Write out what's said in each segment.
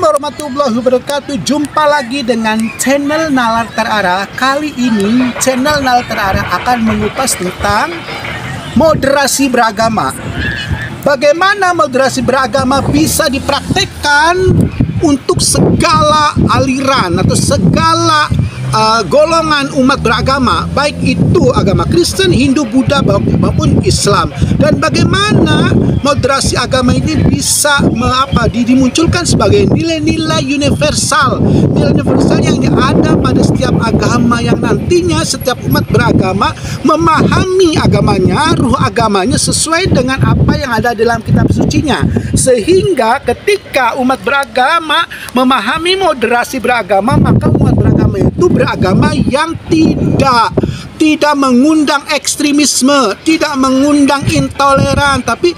warahmatullahi wabarakatuh. Jumpa lagi dengan channel Nalar Terarah. Kali ini channel Nalar Terarah akan mengupas tentang moderasi beragama. Bagaimana moderasi beragama bisa dipraktekkan untuk segala aliran atau segala golongan umat beragama, baik itu agama Kristen, Hindu, Buddha maupun Islam. Dan bagaimana moderasi agama ini bisa dimunculkan sebagai nilai-nilai universal, nilai universal yang ada pada setiap agama, yang nantinya setiap umat beragama memahami agamanya, ruh agamanya sesuai dengan apa yang ada dalam kitab sucinya. Sehingga ketika umat beragama memahami moderasi beragama, maka umat beragama itu beragama yang tidak mengundang ekstremisme, tidak mengundang intoleran, tapi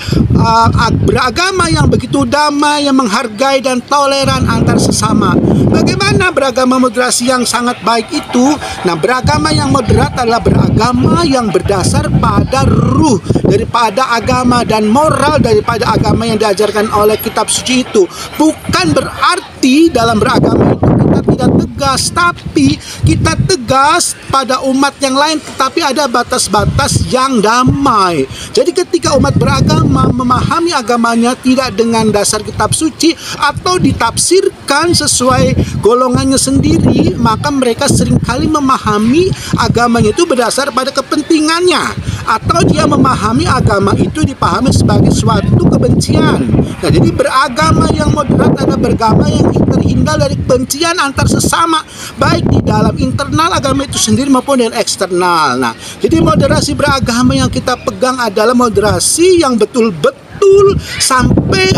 beragama yang begitu damai, yang menghargai dan toleran antar sesama. Bagaimana beragama moderasi yang sangat baik itu? Nah, beragama yang moderat adalah beragama yang berdasar pada ruh daripada agama dan moral daripada agama yang diajarkan oleh kitab suci itu. Bukan berarti dalam beragama itu kita tidak tegas, tapi kita tegas pada umat yang lain, tetapi ada batas-batas yang damai. Jadi ketika umat beragama memahami agamanya tidak dengan dasar kitab suci atau ditafsirkan sesuai golongannya sendiri, maka mereka seringkali memahami agamanya itu berdasar pada kepentingannya, atau dia memahami agama itu dipahami sebagai suatu kebencian. Nah, jadi beragama yang moderat adalah beragama yang terhindar dari kebencian antar sesama, baik di dalam internal agama itu sendiri maupun dengan eksternal. Nah, jadi moderasi beragama yang kita pegang adalah moderasi yang betul-betul sampai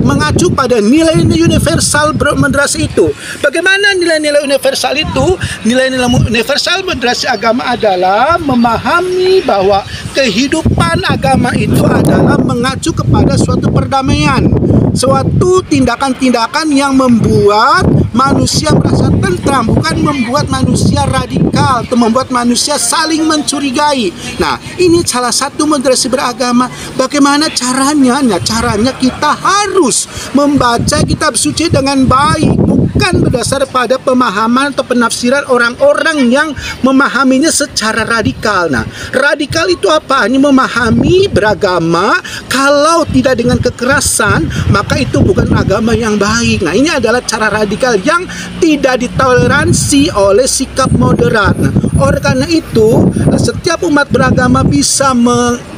mengacu pada nilai-nilai universal moderasi itu. Bagaimana nilai-nilai universal itu? Nilai-nilai universal moderasi agama adalah memahami bahwa kehidupan agama itu adalah mengacu kepada suatu perdamaian, suatu tindakan-tindakan yang membuat manusia merasa tentram, bukan membuat manusia radikal atau membuat manusia saling mencurigai. Nah, ini salah satu moderasi beragama. Bagaimana caranya? Nah, caranya kita harus membaca kitab suci dengan baik, bukan berdasar pada pemahaman atau penafsiran orang-orang yang memahaminya secara radikal. Nah, radikal itu apa? Ini memahami beragama kalau tidak dengan kekerasan, maka itu bukan agama yang baik. Nah, ini adalah cara radikal yang tidak ditoleransi oleh sikap moderat. Nah, oleh karena itu, setiap umat beragama bisa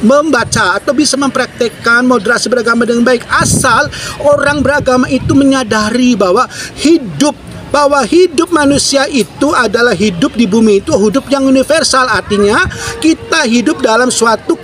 membaca atau bisa mempraktekkan moderasi beragama dengan baik, asal orang beragama itu menyadari bahwa hidup manusia itu adalah hidup di bumi itu hidup yang universal. Artinya kita hidup dalam suatu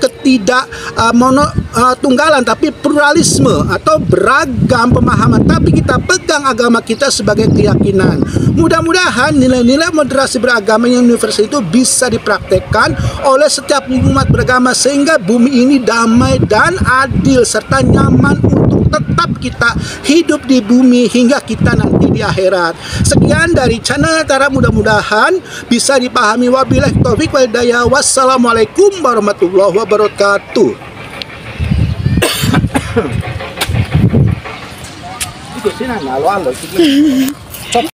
tunggalan, tapi pluralisme atau beragam pemahaman, tapi kita pegang agama kita sebagai keyakinan. Mudah-mudahan nilai-nilai moderasi beragama yang universal itu bisa dipraktekkan oleh setiap umat beragama, sehingga bumi ini damai dan adil serta nyaman untuk tetap kita hidup di bumi hingga kita nanti di akhirat. Sekian dari channel Tara, mudah-mudahan bisa dipahami. Wabillahi taufik wal hidayah. Wassalamualaikum warahmatullahi wabarakatuh. Itu sih